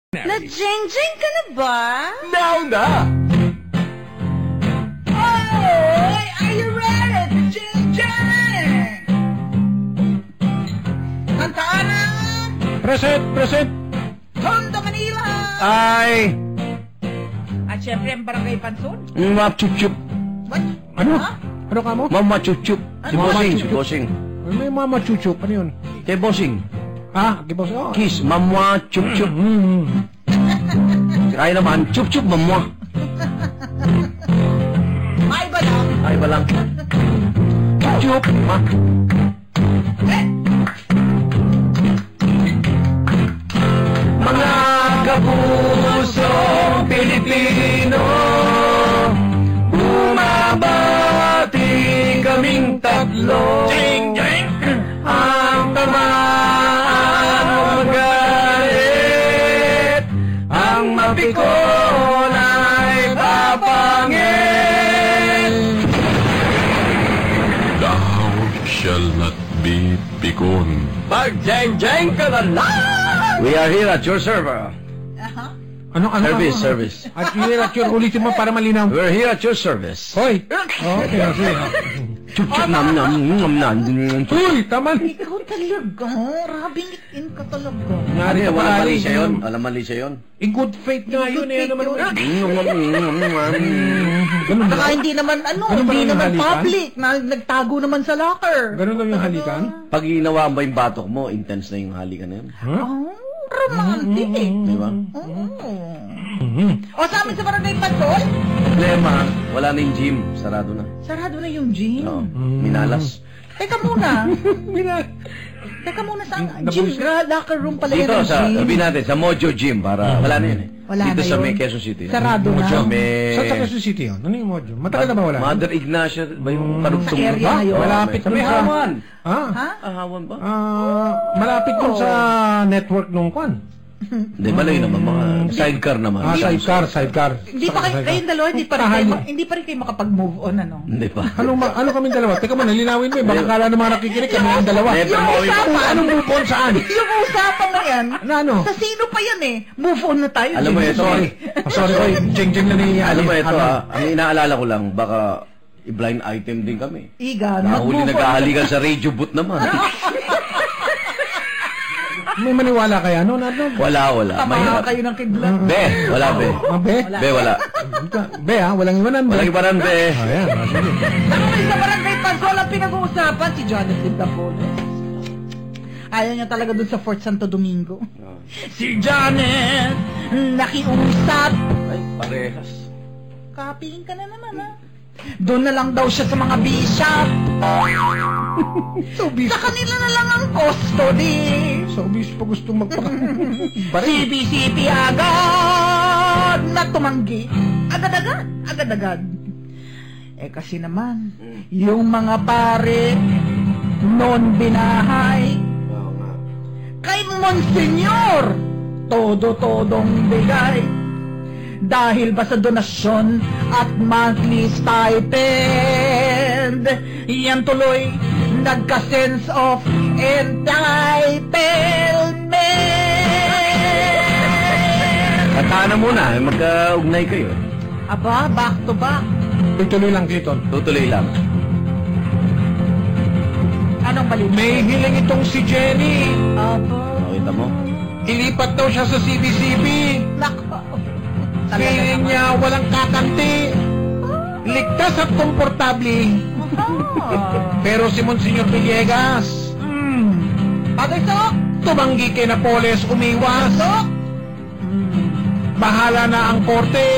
Nag-jeng-jeng ka na ba? Now na! Oy! Are you ready to jeng-jeng? Kantaan na! Present! Tondo, Manila! Ay! At syempre ang Barangay Panson. Machuchup. What? Ano? Ha? Ano ka mo? Mama Chuchup. Si Ano? Bossing, Mama si Bossing. May mama chuchup. Ano yun? Kay Bossing. Ah, kibos. Oh. Kiss, Mama Chuchup. Kaya naman, Chup-chup, Mama. Ay ba lang? Ay ba lang? Chup-chup, ma. Mga kapusong Pilipino, bumabati kaming tatlo. Ang tamaan magalit, ang mapikon ay papangit. Thou shall not be pikon. Mag-jeng-jeng ka na lang! We are here at your server. Aha. Ano? Service. At yun, ulitin mo para malinaw. We're here at your service. Hoy! Okay, sige. Chup-chup, nam-nam. Uy, tama. Ikaw talaga. Rabingitin ka talaga. Nari ka pala. Mali siya yun. Alam mali siya yun. In good faith nga yun. Eh, naman. Ganun Saka ba? hindi naman, Ano ba hindi yung naman halikan? public. Nagtago naman sa locker. Ganun lang yung halikan? Pag ginawa mo yung batok mo, intense na yung halikan na yun. Oh, romantic. Di ba? O sa amin sa Barangay Panson? Problema, wala na yung gym. Sarado na. Sarado na yung gym. Oo, minalas. Teka muna. Mina. Teka muna sa Nabulis- gym. Locker room pala yan Dito, ang gym. sabihin natin, sa Mojo Gym, para wala na yun eh. Wala Dito na sa yun. may Quezon City. Sarado na. Sa may... Sa Quezon City yun? Ano yung Mojo? Matagal na ba wala? Mother Ignacia ba yung karugtong? Sa area na yun. Malapit Sa may dun sa- Hawan. Ha? Ha? Hawan ba? Malapit dun sa network nung kwan. Hindi, malayo naman. Mga sidecar naman. Sidecar. Hindi pa kayo, kayong dalawa, hindi pa rin kayo makapag-move on, ano? Hindi pa. Ano kaming dalawa? Teka mo, nalinawin mo eh. Baka kala ng mga nakikinig kami ang dalawa. Never Yung mo kami- usapan. Anong move on saan? Yung usapan na yan. Ano? Sa sino pa yan eh? Move on na tayo. Alam mo Jim. ito, Sorry, oy. Jeng-jeng na ni Alam mo ito, Ano? ang inaalala ko lang, baka i-blind item din kami. Igan, Nahuli mag-move on. nagkahalikan sa radio booth naman. May maniwala kaya? No? Wala. Tama Mahirap. kayo ng kidlat. Be, wala be. Be? Be, wala. Be ha? Walang iwanan. Be. Walang ibaran, be. Ayan. Sige. Nakamay sa Barangay Pansol ang pinag-uusapan si Jonathan Dapoles. Ayaw niya talaga dun sa Fort Santo Domingo. Si Janet, nakiusap. Ay, parehas. Copying ka na naman, ha? Doon na lang daw siya sa mga bishop. So, Sa kanila na lang ang custody. So, obispo gusto magpaka... CBCP agad na tumanggi. Agad-agad. Eh kasi naman, yung mga pare non binahay Oo nga. kay Monsignor, todo-todong bigay. Dahil ba sa donasyon at monthly stipend, yan tuloy nagka-sense of entitlement. Kataan na muna, magkaugnay kayo. Aba, back to back. Tuloy lang, Clayton. Tutuloy lang. Anong balita? May hiling itong si Jenny. Aba. Nakita mo? Ilipat daw siya sa CBCB. Nako. Feeling niya walang kakanti. Ligtas at komportable. Pero si Monsignor Villegas, Patay sok! tumanggi kay Napoles, umiwas. Sok! Bahala na ang korte.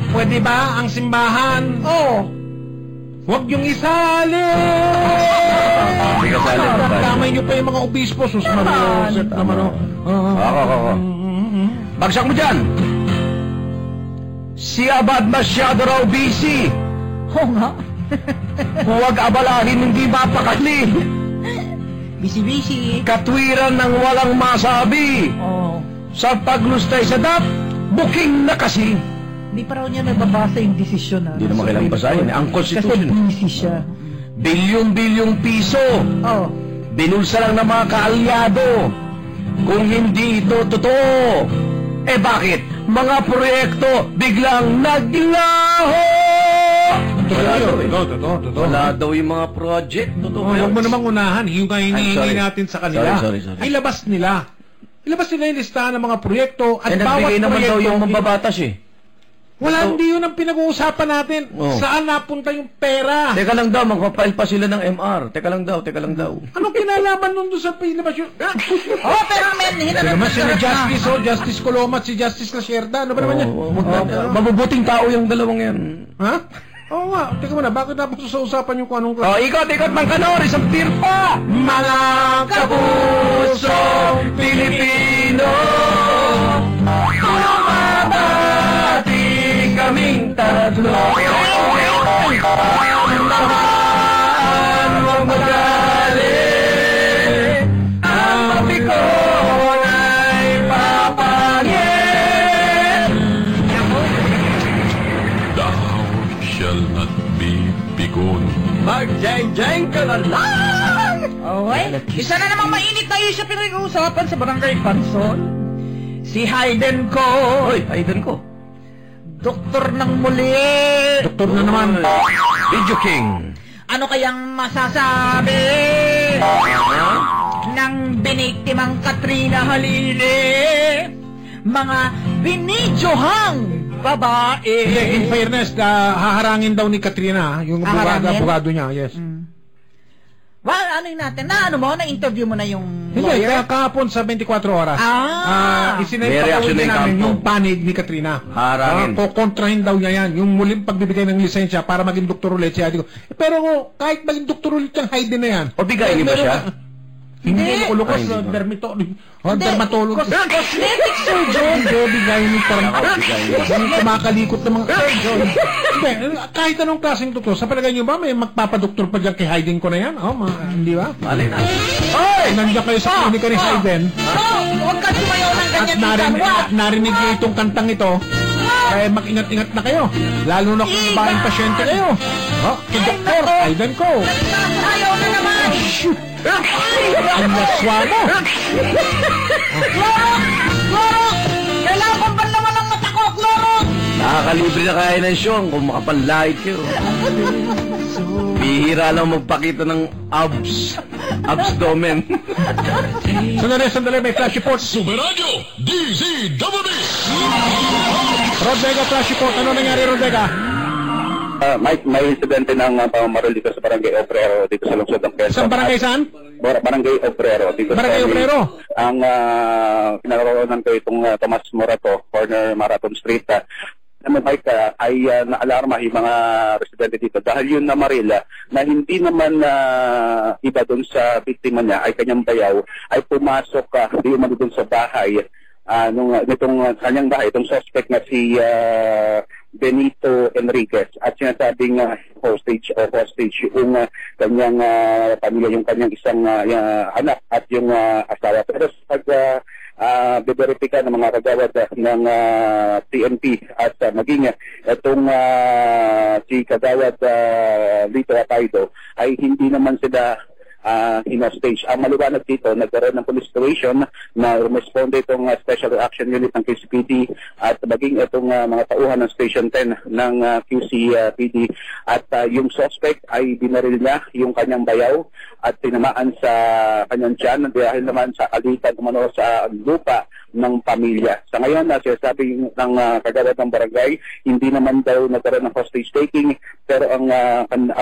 Pwede ba ang simbahan? Oh! Huwag yung isali! Hindi ka sali. Damay niyo pa yung mga obispo. Sus, Mariosep naman. Ako. Bagsak mo dyan! Si Abad masyado raw busy. Oo nga. Huwag abalahin, hindi mapakali. Busy-busy. Katwiran ng walang masabi. Oh. Sa paglustay sa DAP, booking na kasi. Hindi pa raw niya nababasa yung desisyon, ha? Hindi naman kailangan basahin. Ang Kasi Constitution. busy siya. Bilyong-bilyong piso. Oh. Binulsa lang ng mga kaalyado. kung hindi ito totoo. Eh bakit? Mga proyekto biglang naglaho! Totoo. Wala daw yung mga project. Totoo. Huwag mo namang unahan. Yung hinihingi natin sa kanila. Sorry. Ilabas nila yung listahan ng mga proyekto at bawat nagbigay naman daw proyekto. yung mambabatas eh. Wala, hindi yun ang pinag-uusapan natin. Oh. Saan napunta yung pera? Teka lang daw, magpapail pa sila ng MR. Teka lang daw. Anong kinalaman nun doon sa pinabas yun? Pero men, Ito naman si Justice Colomat, si Justice Lasierda. Ano ba naman yan? Mabubuting tao yung dalawang yan. Ha? Oo nga. Teka muna, bakit napos sa usapan yung kung anong... Ikot, Mang Kanor, isang tirpa! Mga kabusong Pilipino, tumabati kaming tatlo. Huwag magalit, ang pikon ay papangit. Thou shall not be pikon. Mag-jeng-jeng ka na lang! Okay. Isa na namang mainit na issue pinag-uusapan sa Barangay Pansol. Si Hayden ko. Hoy, Hayden ko. Doktor ng muli. Doktor na naman. Video King. Ano kayang masasabi ng biniktimang Katrina Halili? Mga binidyohang babae. Hindi, in fairness, haharangin daw ni Katrina, yung abogado niya, yes. Well, ano yun natin? Na-interview mo na yung Hindi, lawyer? kahapon sa 24 oras. May reaction Isinay din namin kampo. yung panig ni Katrina. Harangin. Kukontrahin daw niya yan. Yung muling pagbibigay ng lisensya para maging doktor ulit siya. Pero kahit maging doktor ulit yung Hayden na yan. O bigay niyo ba siya? Hindi. Lukos, dermatologist. Cosmetic surgeon. Hindi, bigay ni Yung kumakalikot ng mga surgeon. Hindi, kahit anong klaseng doktor. Sa palagay niyo ba, may magpapadoktor pa dyan kay Hayden ko na yan? Hindi ba? Mali na. Nandiyan kayo sa klinika ni Hayden. Huwag ka sumayaw ng At ganyan narinig niyo itong kantang ito. Kaya mag-ingat-ingat na kayo. Lalo na kung babaeng pasyente kayo. Kay Doktor Hayden ko. Sumayaw na naman. Ang naswa mo. Kloro! Kailangan kong ban naman ang mata ko, Kloro! Nakakalibre na kaya ng siyong kung makapanlahit kayo. Bihira lang magpakita ng abdomen. Sandali, may flash report. Superadyo DZWB. Rod Vega, flash report. Ano nangyari, Rod Vega? May insidente ng pamamaril dito sa Barangay Obrero dito sa lungsod ng Quezon. Saan barangay saan? Barangay Obrero. Dito Barangay Obrero? Ang kinaroroonan ko itong Tomas Morato, corner Marathon Street. Na bike ay naalarma yung mga residente dito dahil yung namaril na hindi naman iba doon sa biktima niya ay kanyang bayaw ay pumasok di umano doon sa bahay nitong kanyang bahay, itong suspect na si Benito Enriquez at sinasabing hostage yung kanyang pamilya, yung kanyang isang anak at yung asawa. Pero pag biberipika ng mga kagawad ng PNP at maging itong si kagawad Lito Apaido ay hindi naman sila in-stage. Ang maliwanag dito, nagkaroon ng police situation na responde itong Special Action Unit ng QCPD at maging itong mga tauhan ng Station 10 ng QCPD at yung suspect ay binaril niya yung kanyang bayaw at tinamaan sa kanyang tiyan dahil naman sa alitan umano sa lupa ng pamilya. Sa ngayon, sinasabi ng kagawad ng barangay, hindi naman daw nagkaroon ng hostage taking pero ang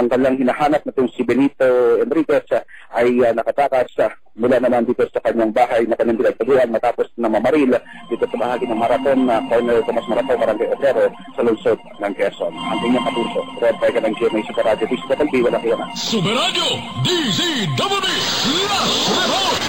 kanilang hinahanap na itong si Benito Enriquez ay nakatakas mula naman dito sa kanyang bahay na kanyang pinagtaguhan matapos na mamaril dito sa bahagi ng Marathon corner Tomas Morato, Barangay Obrero sa lungsod ng Quezon. Ang inyong kapuso, Red Vega ng GMA Super Radio, DZWB, wala kiyaman. Superadyo DZWB. Last report.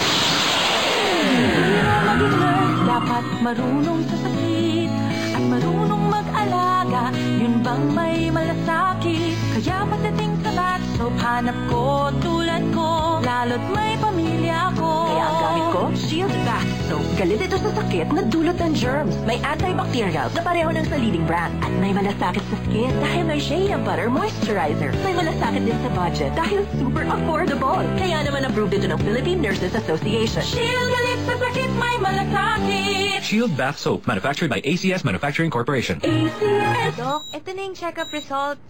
Dapat marunong sa sakit at marunong mag-alaga. Yun bang may malasakit? Kaya pagdating sa bath soap, hanap ko tulad ko, lalo't may pamilya ko. Kaya ang gamit ko, Shield Bath Soap. Galit ito sa sakit na dulot ng germs. May antibacterial na pareho ng sa leading brand. At may malasakit sa skin dahil may shea butter moisturizer. May malasakit din sa budget dahil super affordable. Kaya naman approved ito ng Philippine Nurses Association. Shield Galit sa sakit may malasakit. Shield Bath Soap, manufactured by ACS Manufacturing Corporation. ACS. Doc, ito na yung check-up results.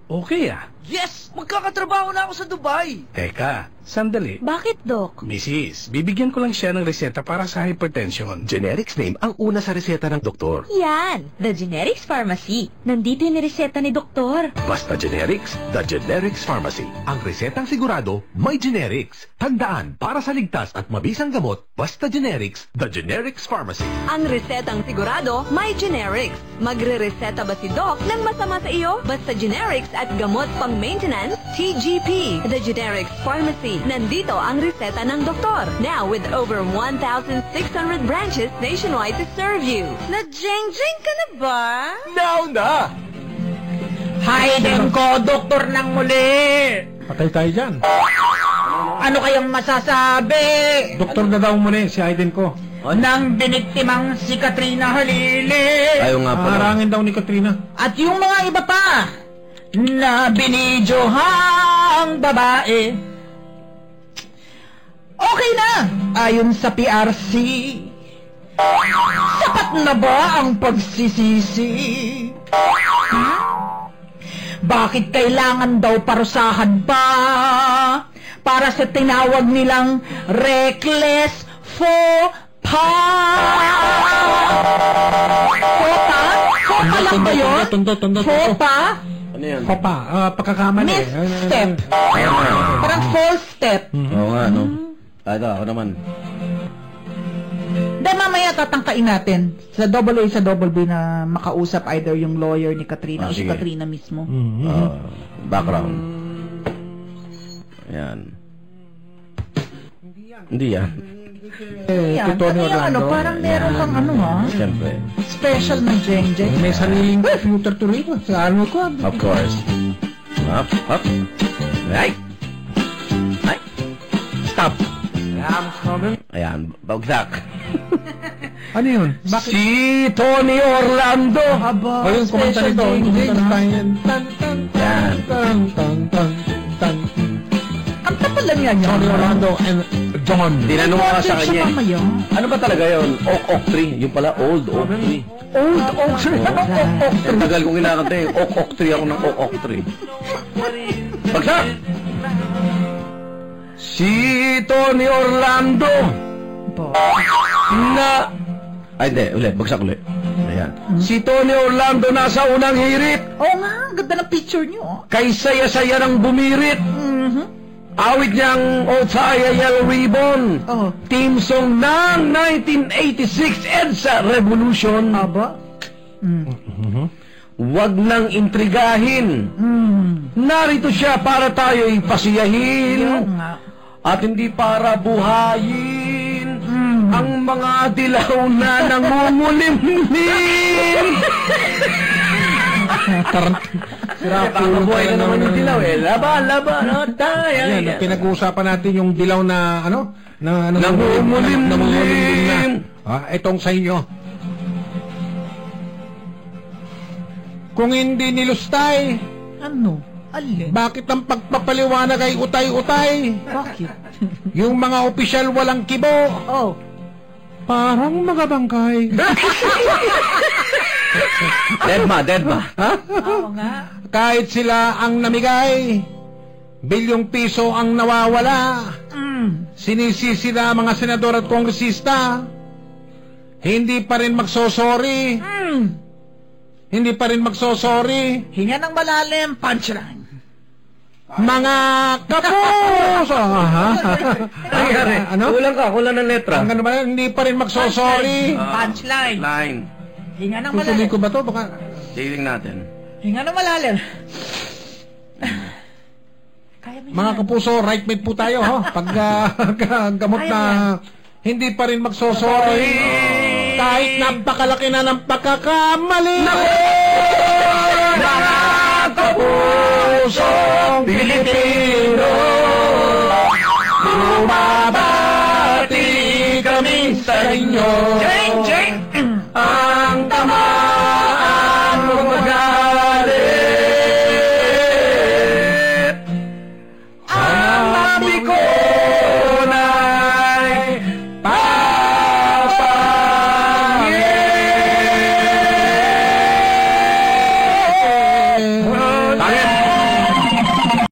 Okay ah. Yes! Magkakatrabaho na ako sa Dubai! Teka, sandali. Bakit, Doc? Mrs., bibigyan ko lang siya ng reseta para sa hypertension. Generics name ang una sa reseta ng doktor. Yan, The Generics Pharmacy. Nandito yung reseta ni Doktor. Basta Generics, The Generics Pharmacy. Ang resetang sigurado, may generics. Tandaan, para sa ligtas at mabisang gamot, basta Generics, The Generics Pharmacy. Ang resetang sigurado, may generics. Magre-reseta ba si Doc ng masama sa iyo? Basta generics at gamot pang maintenance, TGP, The Generics Pharmacy. Nandito ang reseta ng doktor. Now with over 1,600 branches nationwide to serve you. Na-jeng-jeng ka na ba? Now na! Hayden ko, doktor ng muli! Patay tayo dyan. Ano kayang masasabi? Doktor na daw muna si Aiden ko. Nang biniktimang si Katrina Halili. Ayaw nga pala. Harangin daw ni Katrina. At yung mga iba pa na binidyohang babae. Okay na, ayon sa PRC. Sapat na ba ang pagsisisi? Bakit kailangan daw parusahan pa para sa tinawag nilang reckless faux pas? Faux pas? Faux pas lang ba yun? Faux pas? Ano yan? Papa, pagkakamali. Misstep. Parang false step. Oo nga, no? Ako naman. Dahil mamaya tatangkain natin sa double A sa double B na makausap either yung lawyer ni Katrina o si sige. Katrina mismo. Background. Ayan. Hindi yan. Yan, Tony yung Orlando. parang meron kang ano ha? Siyempre. Special na jeng-jeng. May sariling computer to rin. Sa ano ko? Of course. Up. Ay! Stop! Ayan, bagsak. Ano yun? Bakit? Si Tony Orlando! Aba, O yung kumanta nito. jeng-jeng. Yan. Kanta pa lang yan. Tony Orlando and John. Tinanong ko nga sa kanya. mamaya. Ano ba talaga yun? Oak tree. Yung pala, old oak tree. Old oak tree. Anong oak oak Ang tree? tagal kong kinakanta eh. Oak tree ako ng oak tree. Bagsak! Si Tony Orlando na... Ay, hindi. Ulit. Bagsak ulit. Ayan. Si Tony Orlando nasa unang hirit. Oo nga, ang ganda ng picture niyo. Kay saya-saya ng bumirit. Awit niyang O Taya Yellow Ribbon. Oh. Team song ng 1986 EDSA Revolution. Aba? Huwag nang intrigahin. Narito siya para tayo'y pasiyahin. Yun nga. At hindi para buhayin ang mga dilaw na nangungulimlim. Buhay na naman yung dilaw eh. Laban, tayo. Ayan, pinag-uusapan natin yung dilaw na ano? Nangungulimlim. Itong sa inyo. Kung hindi nilustay, Ano? Alin? bakit ang pagpapaliwanag ay utay-utay? Bakit? Yung mga opisyal walang kibo, Oh. parang mga bangkay. Dead ma. Ha? Oo nga. Kahit sila ang namigay, bilyong piso ang nawawala. Sinisisi na mga senador at kongresista, hindi pa rin magsosorry. Hindi pa rin magsosorry. Hinga ng malalim, punchline. Mga kapuso! Ano? Kulang ng letra. Ang ano ba yan? Hindi pa rin magsosorry. Punchline. Line. Hinga ng Tutuloy malalim. ko ba to? Baka... Tingnan natin. Hinga ng malalim. Kaya mo Mga yan. kapuso, right mate po tayo, ho? Pag gamot na hindi pa rin magsosorry. Kahit napakalaki na ng pagkakamali. Mga kapusong Pilipino, bumabati kami sa inyo.